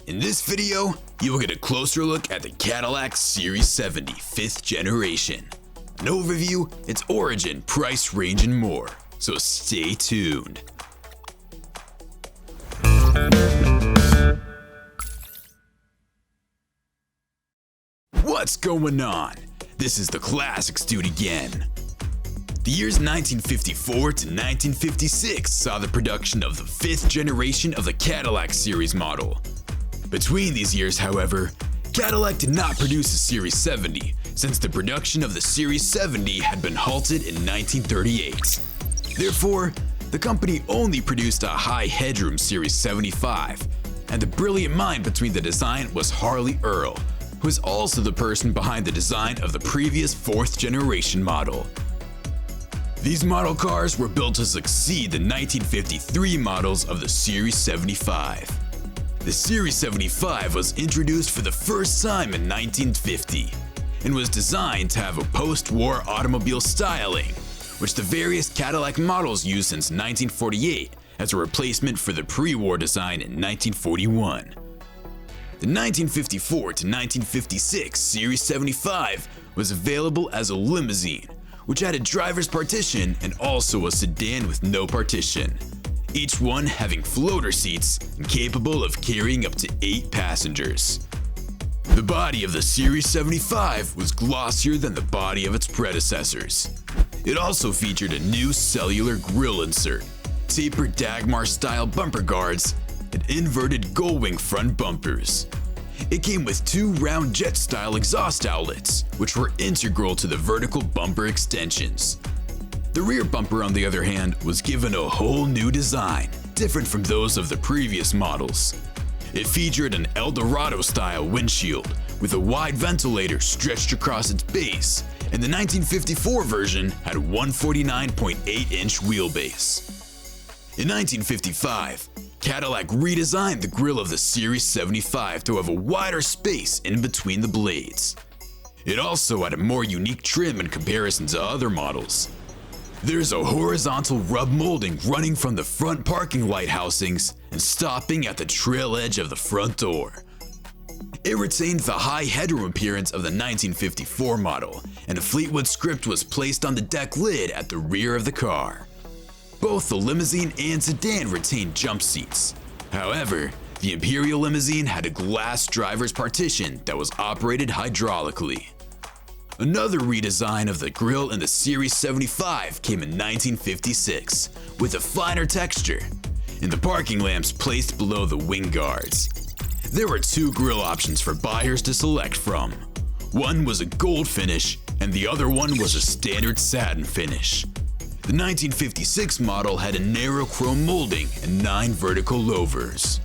In this video, you will get a closer look at the Cadillac Series 70 5th generation. An overview, its origin, price range, and more, so stay tuned. What's going on? This is the Classics Dude again. The years 1954 to 1956 saw the production of the 5th generation of the Cadillac Series model. Between these years, however, Cadillac did not produce a Series 70 since the production of the Series 70 had been halted in 1938. Therefore, the company only produced a high headroom Series 75, and the brilliant mind between the design was Harley Earl, who is also the person behind the design of the previous 4th generation model. These model cars were built to succeed the 1953 models of the Series 75. The Series 75 was introduced for the first time in 1950 and was designed to have a post-war automobile styling, which the various Cadillac models used since 1948 as a replacement for the pre-war design in 1941. The 1954 to 1956 Series 75 was available as a limousine, which had a driver's partition and also a sedan with no partition, each one having floater seats and capable of carrying up to 8 passengers. The body of the Series 75 was glossier than the body of its predecessors. It also featured a new cellular grille insert, tapered Dagmar-style bumper guards, and inverted gull-wing front bumpers. It came with 2 round jet-style exhaust outlets, which were integral to the vertical bumper extensions. The rear bumper, on the other hand, was given a whole new design, different from those of the previous models. It featured an Eldorado-style windshield with a wide ventilator stretched across its base, and the 1954 version had a 149.8-inch wheelbase. In 1955, Cadillac redesigned the grille of the Series 75 to have a wider space in between the blades. It also had a more unique trim in comparison to other models. There's a horizontal rub molding running from the front parking light housings and stopping at the trail edge of the front door. It retained the high headroom appearance of the 1954 model, and a Fleetwood script was placed on the deck lid at the rear of the car. Both the limousine and sedan retained jump seats. However, the Imperial limousine had a glass driver's partition that was operated hydraulically. Another redesign of the grille in the Series 75 came in 1956 with a finer texture, and the parking lamps placed below the wing guards. There were 2 grille options for buyers to select from. One was a gold finish and the other one was a standard satin finish. The 1956 model had a narrow chrome molding and 9 vertical louvers.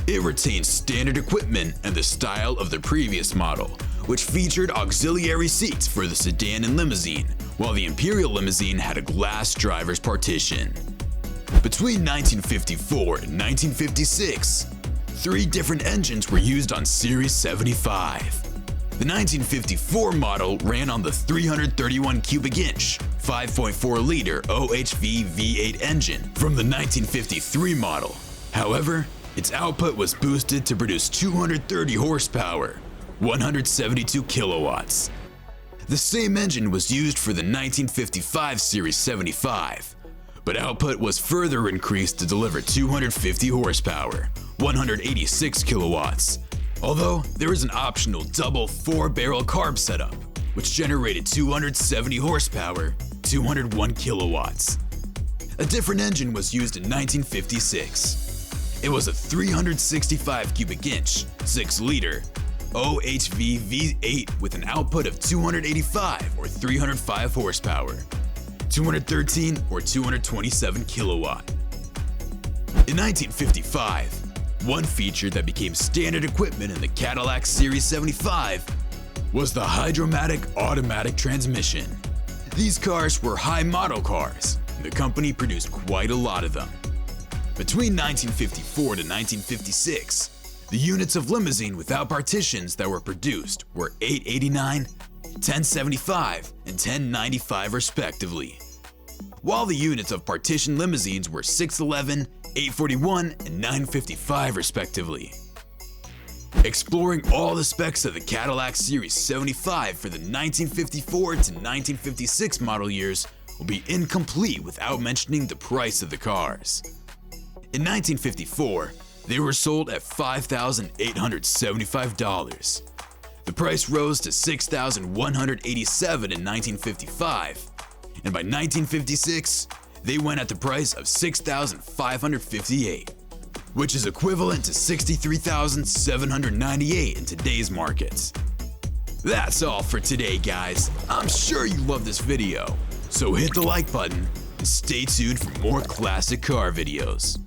It retained standard equipment and the style of the previous model, which featured auxiliary seats for the sedan and limousine, while the Imperial limousine had a glass driver's partition. Between 1954 and 1956, 3 different engines were used on Series 75. The 1954 model ran on the 331 cubic inch, 5.4-liter OHV V8 engine from the 1953 model. However, its output was boosted to produce 230 horsepower, 172 kilowatts. The same engine was used for the 1955 Series 75, but output was further increased to deliver 250 horsepower, 186 kilowatts, although there was an optional double 4-barrel carb setup, which generated 270 horsepower, 201 kilowatts. A different engine was used in 1956. It was a 365 cubic inch, 6-liter OHV V8 with an output of 285 or 305 horsepower, 213 or 227 kilowatt. In 1955, one feature that became standard equipment in the Cadillac Series 75 was the Hydromatic automatic transmission. These cars were high model cars, and the company produced quite a lot of them. Between 1954 to 1956, the units of limousine without partitions that were produced were 889, 1075, and 1095 respectively, while the units of partition limousines were 611, 841, and 955 respectively. Exploring all the specs of the Cadillac Series 75 for the 1954 to 1956 model years will be incomplete without mentioning the price of the cars. In 1954, they were sold at $5,875. The price rose to $6,187 in 1955, and by 1956, they went at the price of $6,558, which is equivalent to $63,798 in today's markets. That's all for today, guys. I'm sure you love this video, so hit the like button and stay tuned for more classic car videos.